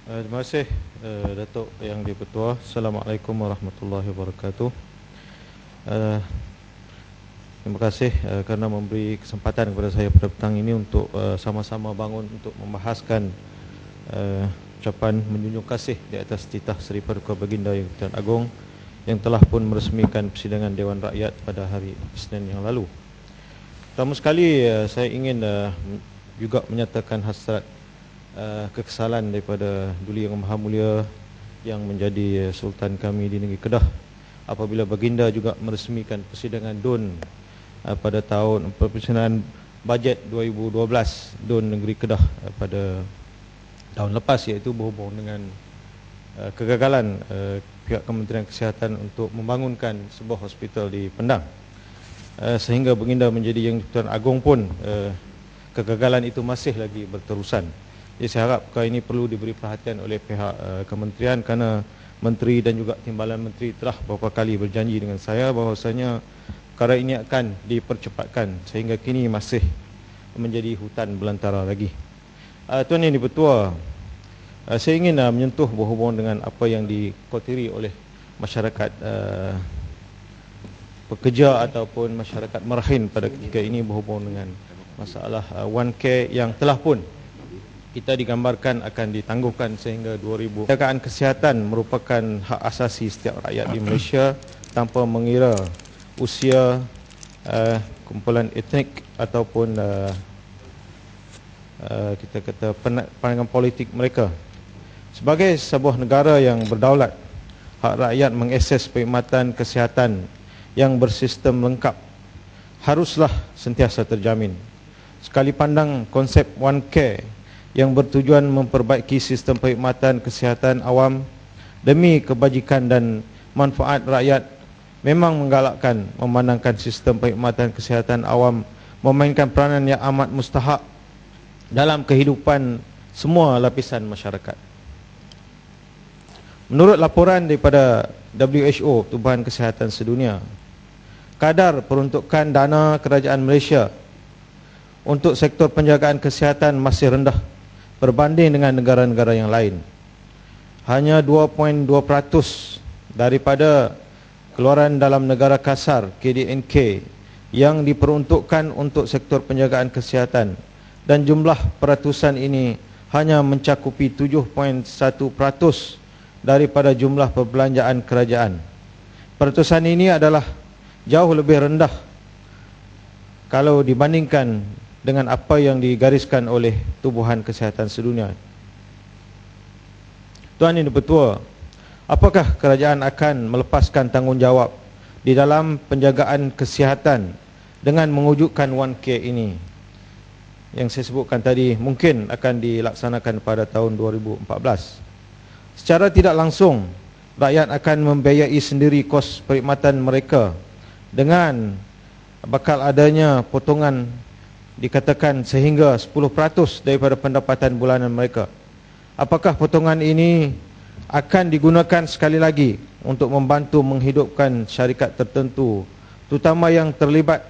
Terima kasih Datuk Yang di-Pertua. Assalamualaikum warahmatullahi wabarakatuh. Terima kasih kerana memberi kesempatan kepada saya pada petang ini untuk sama-sama bangun untuk membahaskan ucapan menjunjung kasih di atas titah Seri Paduka Baginda Yang Tuan Agong yang telah pun meresmikan persidangan Dewan Rakyat pada hari Isnin yang lalu. Pertama sekali saya ingin juga menyatakan hasrat kekesalan daripada Duli Yang Maha Mulia yang menjadi Sultan kami di negeri Kedah apabila Baginda juga meresmikan persidangan DUN pada tahun persidangan bajet 2012 DUN negeri Kedah pada tahun lepas, iaitu berhubung dengan kegagalan pihak Kementerian Kesihatan untuk membangunkan sebuah hospital di Pendang, sehingga Baginda menjadi Yang Tuan Agong pun kegagalan itu masih lagi berterusan. Jadi saya harap perkara ini perlu diberi perhatian oleh pihak kementerian kerana menteri dan juga timbalan menteri telah beberapa kali berjanji dengan saya bahawasanya perkara ini akan dipercepatkan sehingga kini masih menjadi hutan belantara lagi. Tuan Yang di-Pertua, saya ingin menyentuh berhubung dengan apa yang dikotiri oleh masyarakat pekerja ataupun masyarakat Merahin pada ketika ini berhubung dengan masalah One Care yang telah pun kita digambarkan akan ditangguhkan sehingga 2000. Penjagaan kesihatan merupakan hak asasi setiap rakyat di Malaysia tanpa mengira usia, kumpulan etnik ataupun kita kata pandangan politik mereka. Sebagai sebuah negara yang berdaulat, hak rakyat mengakses perkhidmatan kesihatan yang bersistem lengkap haruslah sentiasa terjamin. Sekali pandang konsep One Care yang bertujuan memperbaiki sistem perkhidmatan kesihatan awam demi kebajikan dan manfaat rakyat memang menggalakkan memandangkan sistem perkhidmatan kesihatan awam memainkan peranan yang amat mustahak dalam kehidupan semua lapisan masyarakat. Menurut laporan daripada WHO, Tubuhan Kesihatan Sedunia, kadar peruntukan dana kerajaan Malaysia untuk sektor penjagaan kesihatan masih rendah berbanding dengan negara-negara yang lain. Hanya 2.2% daripada keluaran dalam negara kasar KDNK yang diperuntukkan untuk sektor penjagaan kesihatan, dan jumlah peratusan ini hanya mencakupi 7.1% daripada jumlah perbelanjaan kerajaan. Peratusan ini adalah jauh lebih rendah kalau dibandingkan dengan apa yang digariskan oleh Tubuhan Kesihatan Sedunia. Tuan Yang di-Pertua, apakah kerajaan akan melepaskan tanggungjawab di dalam penjagaan kesihatan dengan mewujudkan One Care ini? Yang saya sebutkan tadi mungkin akan dilaksanakan pada tahun 2014. Secara tidak langsung, rakyat akan membiayai sendiri kos perkhidmatan mereka dengan bakal adanya potongan dikatakan sehingga 10% daripada pendapatan bulanan mereka. Apakah potongan ini akan digunakan sekali lagi untuk membantu menghidupkan syarikat tertentu, terutama yang terlibat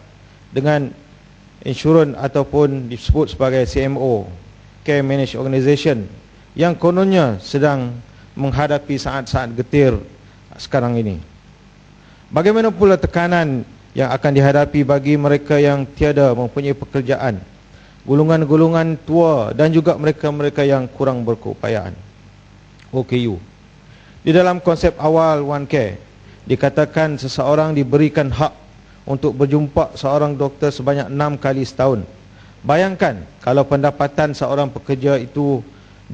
dengan insurans ataupun disebut sebagai CMO, Care Managed Organisation, yang kononnya sedang menghadapi saat-saat getir sekarang ini? Bagaimana pula tekanan yang akan dihadapi bagi mereka yang tiada mempunyai pekerjaan, golongan-golongan tua dan juga mereka-mereka yang kurang berkeupayaan? OKU. Di dalam konsep awal One Care dikatakan seseorang diberikan hak untuk berjumpa seorang doktor sebanyak 6 kali setahun. Bayangkan kalau pendapatan seorang pekerja itu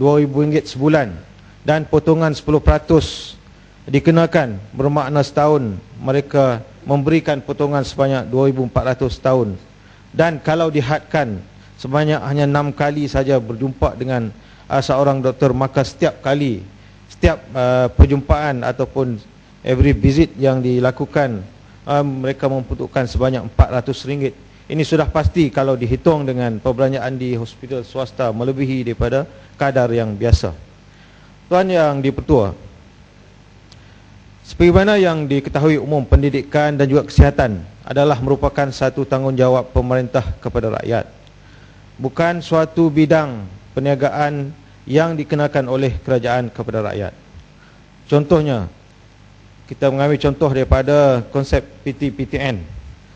RM2,000 sebulan dan potongan 10% dikenakan, bermakna setahun mereka memberikan potongan sebanyak 2,400 tahun. Dan kalau dihadkan sebanyak hanya 6 kali saja berjumpa dengan seorang doktor, maka setiap kali, setiap perjumpaan ataupun every visit yang dilakukan, mereka membutuhkan sebanyak RM400. Ini sudah pasti kalau dihitung dengan perbelanjaan di hospital swasta melebihi daripada kadar yang biasa. Tuan Yang di-Pertua, sebagaimana yang diketahui umum, pendidikan dan juga kesihatan adalah merupakan satu tanggungjawab pemerintah kepada rakyat. Bukan suatu bidang perniagaan yang dikenakan oleh kerajaan kepada rakyat. Contohnya, kita mengambil contoh daripada konsep PT-PTN.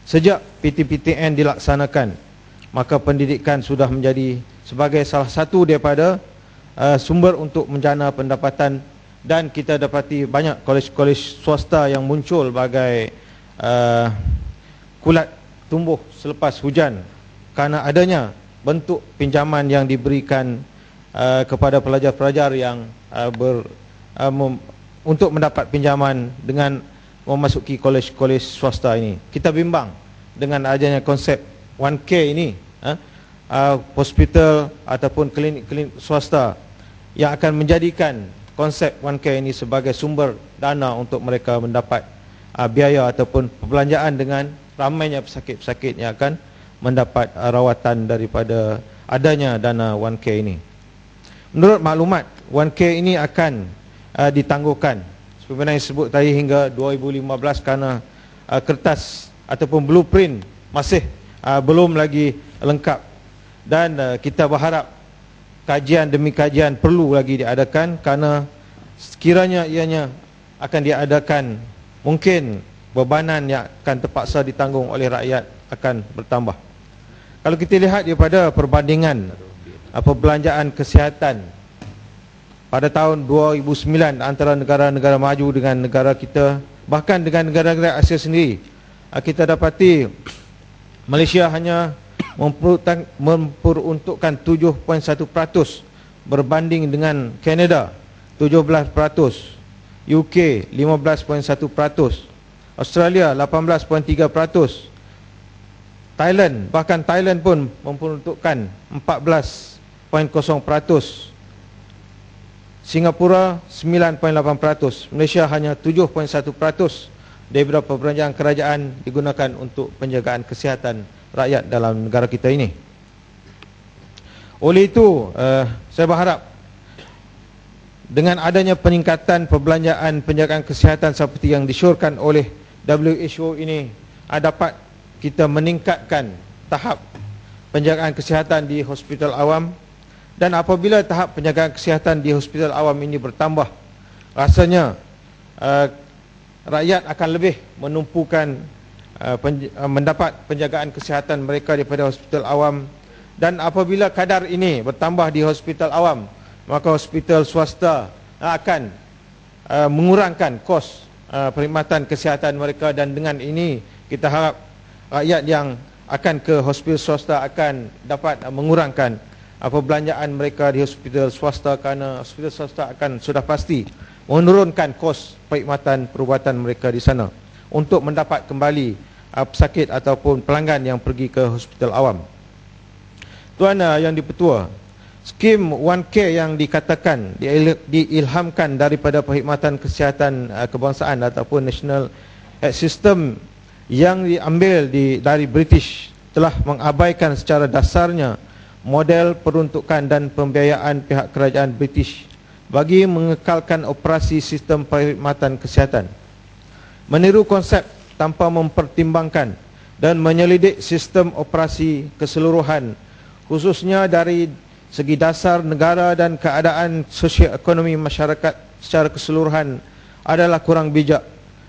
Sejak PT-PTN dilaksanakan, maka pendidikan sudah menjadi sebagai salah satu daripada sumber untuk menjana pendapatan, dan kita dapati banyak kolej-kolej swasta yang muncul bagai kulat tumbuh selepas hujan kerana adanya bentuk pinjaman yang diberikan kepada pelajar-pelajar yang untuk mendapat pinjaman dengan memasuki kolej-kolej swasta ini. Kita bimbang dengan adanya konsep 1K ini, hospital ataupun klinik-klinik swasta yang akan menjadikan konsep 1K ini sebagai sumber dana untuk mereka mendapat biaya ataupun perbelanjaan, dengan ramainya pesakit-pesakit yang akan mendapat rawatan daripada adanya dana 1K ini. Menurut maklumat, 1K ini akan ditangguhkan sebenarnya disebut tadi hingga 2015 kerana kertas ataupun blueprint masih belum lagi lengkap, dan kita berharap kajian demi kajian perlu lagi diadakan, kerana sekiranya ianya akan diadakan, mungkin bebanan yang akan terpaksa ditanggung oleh rakyat akan bertambah. Kalau kita lihat daripada perbandingan perbelanjaan kesihatan pada tahun 2009 antara negara-negara maju dengan negara kita, bahkan dengan negara-negara Asia sendiri, kita dapati Malaysia hanya memperuntukkan 7.1% berbanding dengan Kanada 17%, UK 15.1%, Australia 18.3%, Thailand, bahkan Thailand pun memperuntukkan 14.0%, Singapura 9.8%, Malaysia hanya 7.1% daripada perbelanjaan kerajaan digunakan untuk penjagaan kesihatan rakyat dalam negara kita ini. Oleh itu, saya berharap dengan adanya peningkatan perbelanjaan penjagaan kesihatan seperti yang disyorkan oleh WHO ini, dapat kita meningkatkan tahap penjagaan kesihatan di hospital awam. Dan apabila tahap penjagaan kesihatan di hospital awam ini bertambah, rasanya rakyat akan lebih menumpukan mendapat penjagaan kesihatan mereka daripada hospital awam. Dan apabila kadar ini bertambah di hospital awam, maka hospital swasta akan mengurangkan kos perkhidmatan kesihatan mereka, dan dengan ini kita harap rakyat yang akan ke hospital swasta akan dapat mengurangkan perbelanjaan mereka di hospital swasta, kerana hospital swasta akan sudah pasti menurunkan kos perkhidmatan perubatan mereka di sana untuk mendapat kembali pesakit ataupun pelanggan yang pergi ke hospital awam. Tuan Yang di-Pertua, skim 1K yang dikatakan diilhamkan daripada perkhidmatan kesihatan kebangsaan ataupun National Health System yang diambil dari British telah mengabaikan secara dasarnya model peruntukan dan pembiayaan pihak kerajaan British bagi mengekalkan operasi sistem perkhidmatan kesihatan. Meniru konsep tanpa mempertimbangkan dan menyelidik sistem operasi keseluruhan, khususnya dari segi dasar negara dan keadaan sosioekonomi masyarakat secara keseluruhan, adalah kurang bijak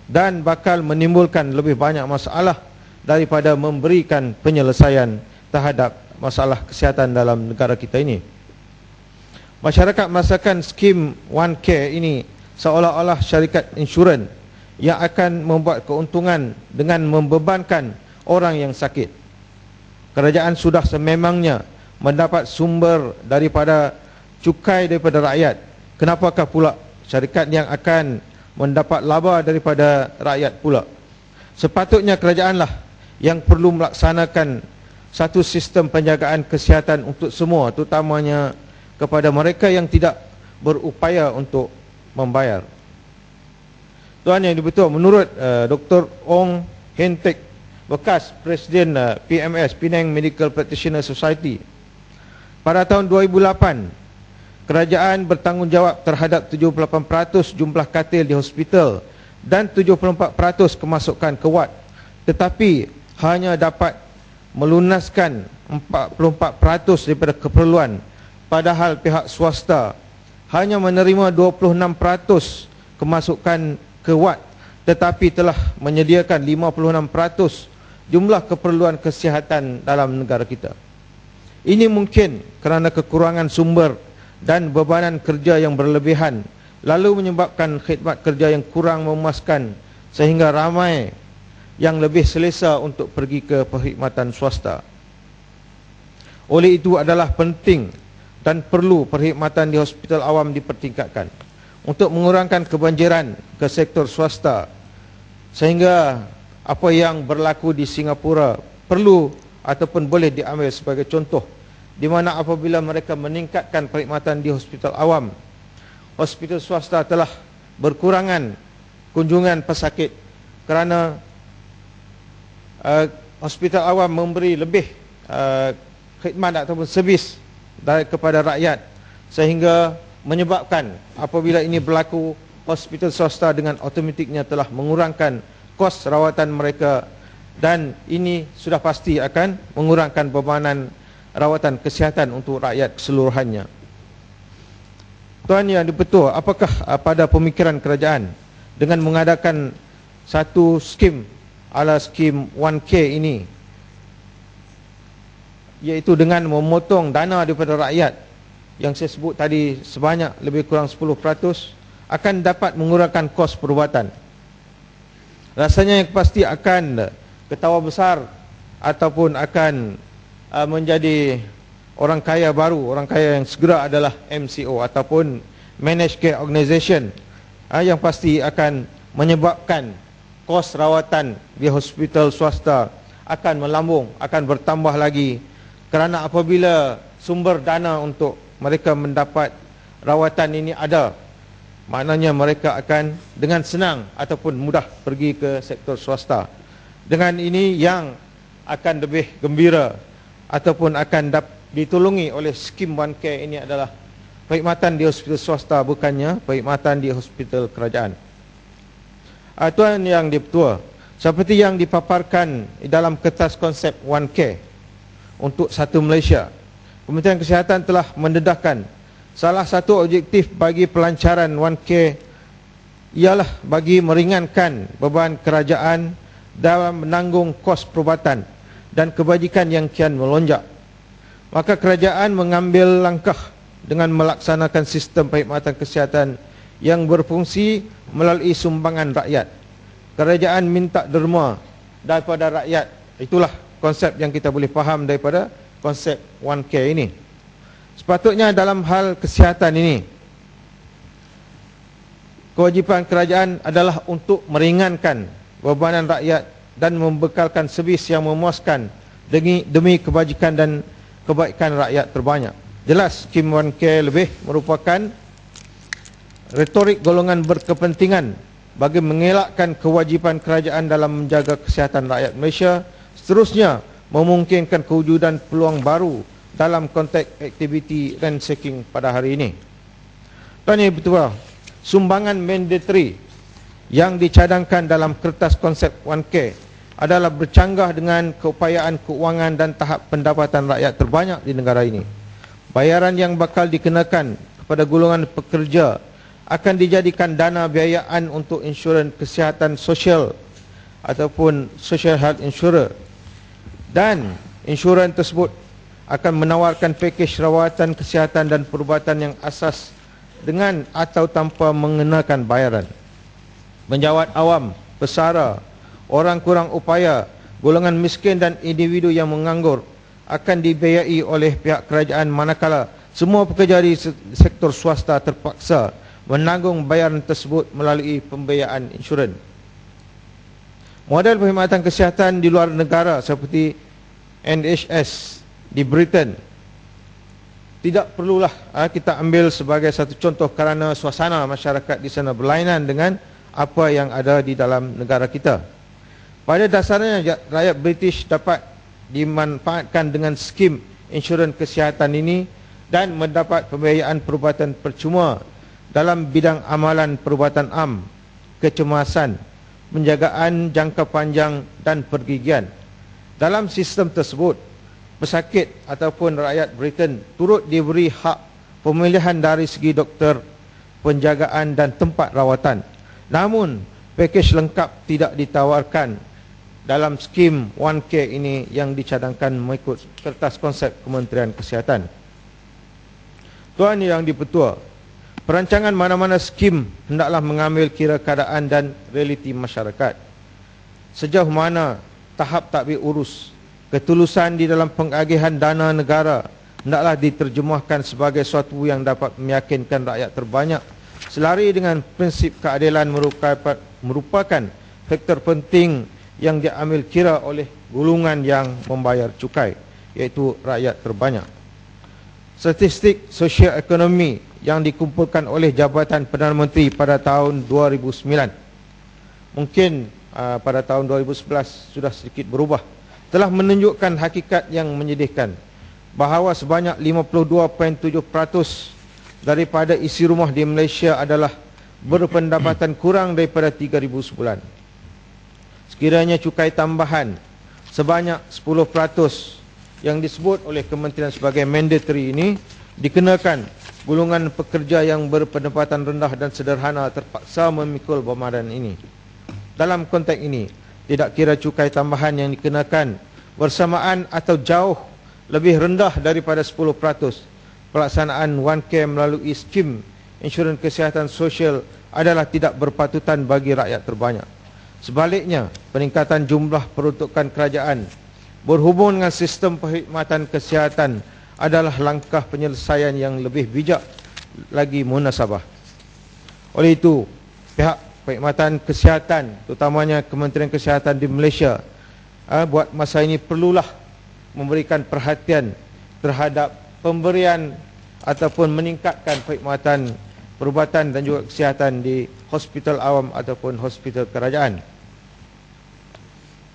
dan bakal menimbulkan lebih banyak masalah daripada memberikan penyelesaian terhadap masalah kesihatan dalam negara kita ini. Masyarakat merasakan skim 1K ini seolah-olah syarikat insurans yang akan membuat keuntungan dengan membebankan orang yang sakit. Kerajaan sudah sememangnya mendapat sumber daripada cukai daripada rakyat. Kenapakah pula syarikat yang akan mendapat laba daripada rakyat pula? Sepatutnya kerajaanlah yang perlu melaksanakan satu sistem penjagaan kesihatan untuk semua, terutamanya kepada mereka yang tidak berupaya untuk membayar. Tuan Yang di-Pertua, menurut Dr. Ong Hen Teck, bekas Presiden PMS, Penang Medical Practitioner Society, pada tahun 2008 kerajaan bertanggungjawab terhadap 78% jumlah katil di hospital dan 74% kemasukan ke wad, tetapi hanya dapat melunaskan 44% daripada keperluan padahal pihak swasta hanya menerima 26% kemasukan ke WAT, tetapi telah menyediakan 56% jumlah keperluan kesihatan dalam negara kita. Ini mungkin kerana kekurangan sumber dan bebanan kerja yang berlebihan, lalu menyebabkan khidmat kerja yang kurang memuaskan sehingga ramai yang lebih selesa untuk pergi ke perkhidmatan swasta. Oleh itu adalah penting dan perlu perkhidmatan di hospital awam dipertingkatkan untuk mengurangkan kebanjiran ke sektor swasta, sehingga apa yang berlaku di Singapura perlu ataupun boleh diambil sebagai contoh, di mana apabila mereka meningkatkan perkhidmatan di hospital awam, hospital swasta telah berkurangan kunjungan pesakit kerana hospital awam memberi lebih khidmat ataupun servis kepada rakyat, sehingga menyebabkan apabila ini berlaku, hospital swasta dengan automatiknya telah mengurangkan kos rawatan mereka, dan ini sudah pasti akan mengurangkan bebanan rawatan kesihatan untuk rakyat keseluruhannya. Tuan Yang di-Pertua, apakah pada pemikiran kerajaan dengan mengadakan satu skim ala skim 1K ini, iaitu dengan memotong dana daripada rakyat yang saya sebut tadi sebanyak lebih kurang 10%, akan dapat mengurangkan kos perubatan? Rasanya yang pasti akan ketawa besar ataupun akan menjadi orang kaya baru. Orang kaya yang segera adalah MCO ataupun Managed Care Organisation, yang pasti akan menyebabkan kos rawatan di hospital swasta akan melambung, akan bertambah lagi. Kerana apabila sumber dana untuk mereka mendapat rawatan ini ada, maknanya mereka akan dengan senang ataupun mudah pergi ke sektor swasta. Dengan ini yang akan lebih gembira ataupun akan ditolongi oleh skim 1K ini adalah perkhidmatan di hospital swasta, bukannya perkhidmatan di hospital kerajaan. Tuan Yang di-Pertua, seperti yang dipaparkan dalam kertas konsep 1K untuk satu Malaysia, Kementerian Kesihatan telah mendedahkan salah satu objektif bagi pelancaran 1K ialah bagi meringankan beban kerajaan dalam menanggung kos perubatan dan kebajikan yang kian melonjak. Maka kerajaan mengambil langkah dengan melaksanakan sistem perkhidmatan kesihatan yang berfungsi melalui sumbangan rakyat. Kerajaan minta derma daripada rakyat. Itulah konsep yang kita boleh faham daripada konsep 1K ini. Sepatutnya dalam hal kesihatan ini, kewajipan kerajaan adalah untuk meringankan bebanan rakyat dan membekalkan servis yang memuaskan demi kebajikan dan kebaikan rakyat terbanyak. Jelas skim 1K lebih merupakan retorik golongan berkepentingan bagi mengelakkan kewajipan kerajaan dalam menjaga kesihatan rakyat Malaysia. Seterusnya, memungkinkan kewujudan peluang baru dalam konteks aktiviti ransaking pada hari ini. Tuan Yang Pertua, sumbangan mandatory yang dicadangkan dalam kertas konsep 1K adalah bercanggah dengan keupayaan keuangan dan tahap pendapatan rakyat terbanyak di negara ini. Bayaran yang bakal dikenakan kepada golongan pekerja akan dijadikan dana biayaan untuk insurans kesihatan sosial ataupun social health insurer, dan insurans tersebut akan menawarkan pakej rawatan kesihatan dan perubatan yang asas dengan atau tanpa mengenakan bayaran. Penjawat awam, pesara, orang kurang upaya, golongan miskin dan individu yang menganggur akan dibiayai oleh pihak kerajaan, manakala semua pekerja di sektor swasta terpaksa menanggung bayaran tersebut melalui pembiayaan insurans. Model perkhidmatan kesihatan di luar negara seperti NHS di Britain tidak perlulah kita ambil sebagai satu contoh, kerana suasana masyarakat di sana berlainan dengan apa yang ada di dalam negara kita. Pada dasarnya rakyat British dapat dimanfaatkan dengan skim insurans kesihatan ini dan mendapat pembiayaan perubatan percuma dalam bidang amalan perubatan am, kecemasan, penjagaan jangka panjang dan pergigian. Dalam sistem tersebut, pesakit ataupun rakyat Britain turut diberi hak pemilihan dari segi doktor, penjagaan dan tempat rawatan. Namun, pakej lengkap tidak ditawarkan dalam skim 1K ini yang dicadangkan mengikut kertas konsep Kementerian Kesihatan. Tuan Yang di-Pertua, perancangan mana-mana skim hendaklah mengambil kira keadaan dan realiti masyarakat. Sejauh mana tahap tadbir urus, ketulusan di dalam pengagihan dana negara hendaklah diterjemahkan sebagai suatu yang dapat meyakinkan rakyat terbanyak selari dengan prinsip keadilan merupakan faktor penting yang diambil kira oleh golongan yang membayar cukai, iaitu rakyat terbanyak. Statistik sosial ekonomi yang dikumpulkan oleh Jabatan Perdana Menteri pada tahun 2009 mungkin pada tahun 2011 sudah sedikit berubah, telah menunjukkan hakikat yang menyedihkan bahawa sebanyak 52.7% daripada isi rumah di Malaysia adalah berpendapatan kurang daripada 3,000 sebulan. Sekiranya cukai tambahan sebanyak 10% yang disebut oleh Kementerian sebagai mandatory ini dikenakan, golongan pekerja yang berpendapatan rendah dan sederhana terpaksa memikul bebanan ini. Dalam konteks ini, tidak kira cukai tambahan yang dikenakan bersamaan atau jauh lebih rendah daripada 10%, pelaksanaan 1K melalui skim insurans kesihatan sosial adalah tidak berpatutan bagi rakyat terbanyak. Sebaliknya, peningkatan jumlah peruntukan kerajaan berhubung dengan sistem perkhidmatan kesihatan adalah langkah penyelesaian yang lebih bijak lagi munasabah. Oleh itu, pihak perkhidmatan kesihatan, terutamanya Kementerian Kesihatan di Malaysia, buat masa ini perlulah memberikan perhatian terhadap pemberian ataupun meningkatkan perkhidmatan perubatan dan juga kesihatan di hospital awam ataupun hospital kerajaan.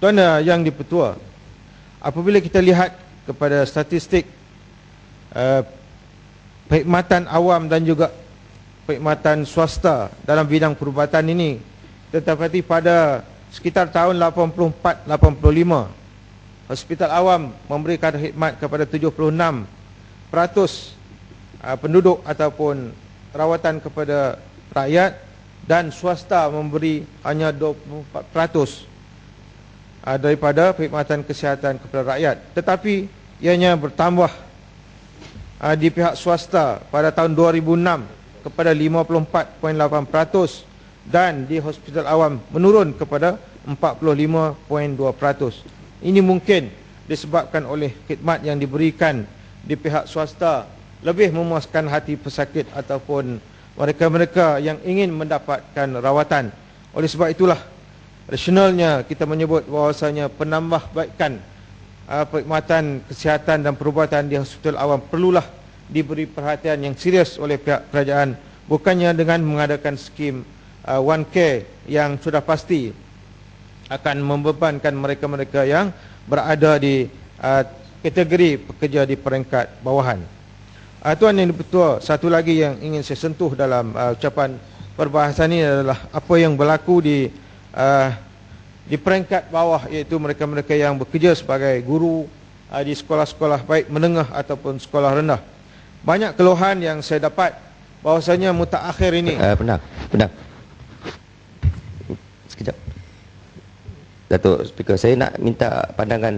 Tuan Yang di-Pertua, apabila kita lihat kepada statistik perkhidmatan awam dan juga perkhidmatan swasta dalam bidang perubatan ini, tetapi pada sekitar tahun 84-85, hospital awam memberikan khidmat kepada 76% penduduk ataupun rawatan kepada rakyat, dan swasta memberi hanya 24% daripada perkhidmatan kesihatan kepada rakyat. Tetapi ianya bertambah di pihak swasta pada tahun 2006 kepada 54.8% dan di hospital awam menurun kepada 45.2%. Ini mungkin disebabkan oleh khidmat yang diberikan di pihak swasta lebih memuaskan hati pesakit ataupun mereka-mereka yang ingin mendapatkan rawatan. Oleh sebab itulah rasionalnya kita menyebut bahawasanya penambahbaikan perkhidmatan kesihatan dan perubatan di hospital awam perlulah diberi perhatian yang serius oleh pihak kerajaan, bukannya dengan mengadakan skim 1K yang sudah pasti akan membebankan mereka-mereka yang berada di kategori pekerja di peringkat bawahan. Tuan Yang di-Pertua, satu lagi yang ingin saya sentuh dalam ucapan perbahasan ini adalah apa yang berlaku di peringkat bawah, iaitu mereka-mereka yang bekerja sebagai guru di sekolah-sekolah baik menengah ataupun sekolah rendah. Banyak keluhan yang saya dapat bahawasanya mutakhir ini Penang. Sekejap, Datuk Speaker, saya nak minta pandangan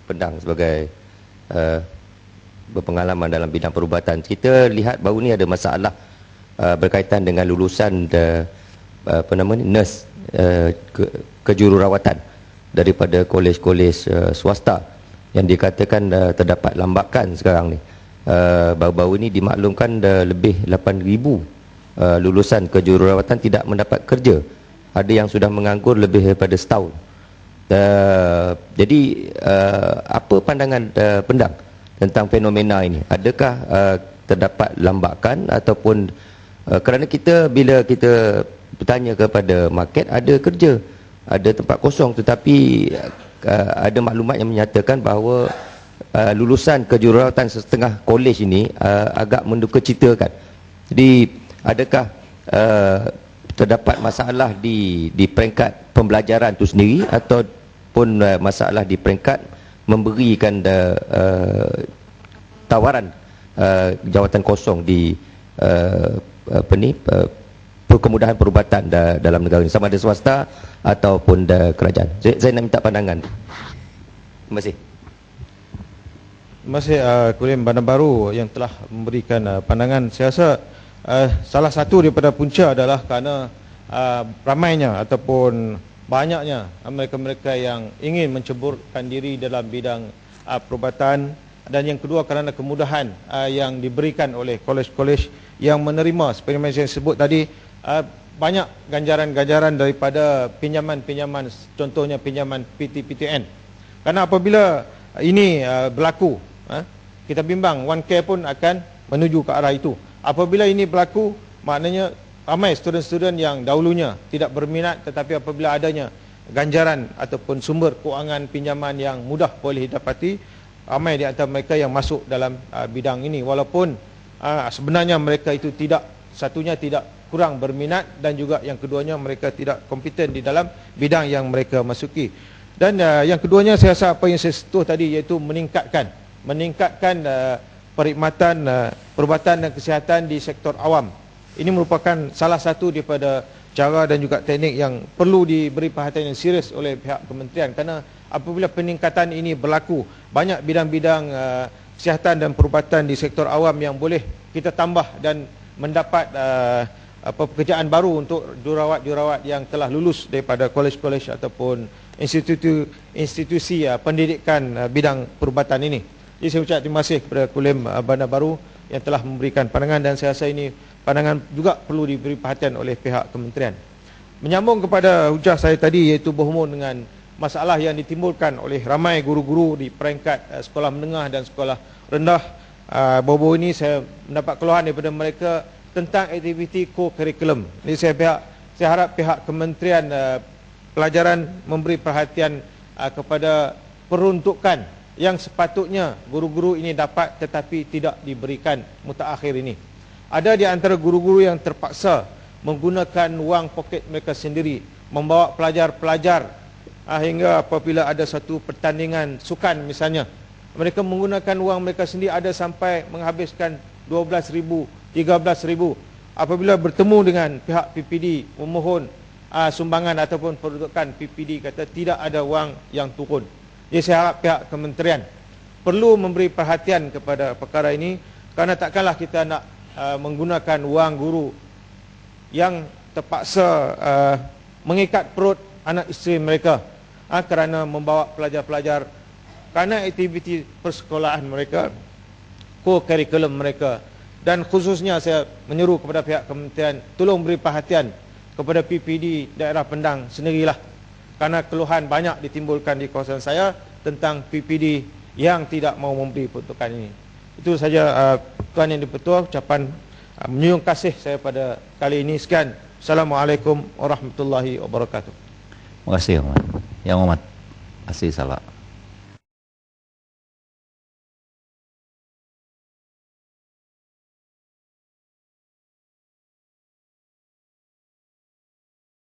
Penang sebagai berpengalaman dalam bidang perubatan. Kita lihat baru ni ada masalah berkaitan dengan lulusan nurse kejururawatan daripada kolej-kolej swasta yang dikatakan terdapat lambakan sekarang ni. Baru-baru ini dimaklumkan lebih 8,000 lulusan kejururawatan tidak mendapat kerja. Ada yang sudah menganggur lebih daripada setahun. Jadi apa pandangan Pendang tentang fenomena ini? Adakah terdapat lambakan ataupun kerana kita bila kita bertanya kepada market, ada kerja, ada tempat kosong, tetapi ada maklumat yang menyatakan bahawa lulusan kejururawatan setengah kolej ini agak mendukacitakan. Jadi adakah terdapat masalah di peringkat pembelajaran itu sendiri ataupun masalah di peringkat memberikan tawaran jawatan kosong di kemudahan perubatan dalam negara ini, sama ada swasta ataupun kerajaan. Saya nak minta pandangan. Terima kasih. Terima kasih Kulim Bandar Baru yang telah memberikan pandangan. Saya rasa salah satu daripada punca adalah kerana ramainya ataupun banyaknya mereka-mereka yang ingin menceburkan diri dalam bidang perubatan, dan yang kedua kerana kemudahan yang diberikan oleh kolej-kolej yang menerima, seperti yang saya sebut tadi, banyak ganjaran-ganjaran daripada pinjaman-pinjaman, contohnya pinjaman PTPTN. Kerana apabila ini berlaku, kita bimbang 1K pun akan menuju ke arah itu. Apabila ini berlaku, maknanya ramai student-student yang dahulunya tidak berminat, tetapi apabila adanya ganjaran ataupun sumber kewangan pinjaman yang mudah boleh didapati, ramai di antara mereka yang masuk dalam bidang ini, walaupun sebenarnya mereka itu satunya tidak kurang berminat, dan juga yang keduanya mereka tidak kompeten di dalam bidang yang mereka masuki. Dan yang keduanya saya rasa apa yang saya sentuh tadi, iaitu meningkatkan perkhidmatan perubatan dan kesihatan di sektor awam. Ini merupakan salah satu daripada cara dan juga teknik yang perlu diberi perhatian yang serius oleh pihak kementerian, kerana apabila peningkatan ini berlaku, banyak bidang-bidang kesihatan dan perubatan di sektor awam yang boleh kita tambah dan mendapat pekerjaan baru untuk jurawat-jurawat yang telah lulus daripada kolej-kolej ataupun institusi pendidikan bidang perubatan ini. Jadi saya ucap terima kasih kepada Kulim Bandar Baru yang telah memberikan pandangan, dan saya rasa ini pandangan juga perlu diberi perhatian oleh pihak kementerian. Menyambung kepada hujah saya tadi, iaitu berhubung dengan masalah yang ditimbulkan oleh ramai guru-guru di peringkat sekolah menengah dan sekolah rendah. Baru-baru ini saya mendapat keluhan daripada mereka tentang aktiviti co-curriculum. Jadi saya harap pihak Kementerian Pelajaran memberi perhatian kepada peruntukan yang sepatutnya guru-guru ini dapat tetapi tidak diberikan mutakhir ini. Ada di antara guru-guru yang terpaksa menggunakan wang poket mereka sendiri, membawa pelajar-pelajar hingga apabila ada satu pertandingan sukan misalnya, mereka menggunakan wang mereka sendiri, ada sampai menghabiskan 12,000, 13,000. Apabila bertemu dengan pihak PPD memohon sumbangan ataupun peruntukan, PPD kata tidak ada wang yang turun. Jadi saya harap pihak kementerian perlu memberi perhatian kepada perkara ini, kerana takkanlah kita nak menggunakan wang guru yang terpaksa mengikat perut anak isteri mereka kerana membawa pelajar-pelajar kerana aktiviti persekolahan mereka, co-curriculum mereka. Dan khususnya saya menyeru kepada pihak kementerian, tolong beri perhatian kepada PPD daerah Pendang sendirilah, kerana keluhan banyak ditimbulkan di kawasan saya tentang PPD yang tidak mau memberi peruntukan ini. Itu saja Tuan Yang di-Pertua, ucapan menyumbang kasih saya pada kali ini. Sekian. Assalamualaikum warahmatullahi wabarakatuh. Terima kasih, Yang Muhammad. Asih salam.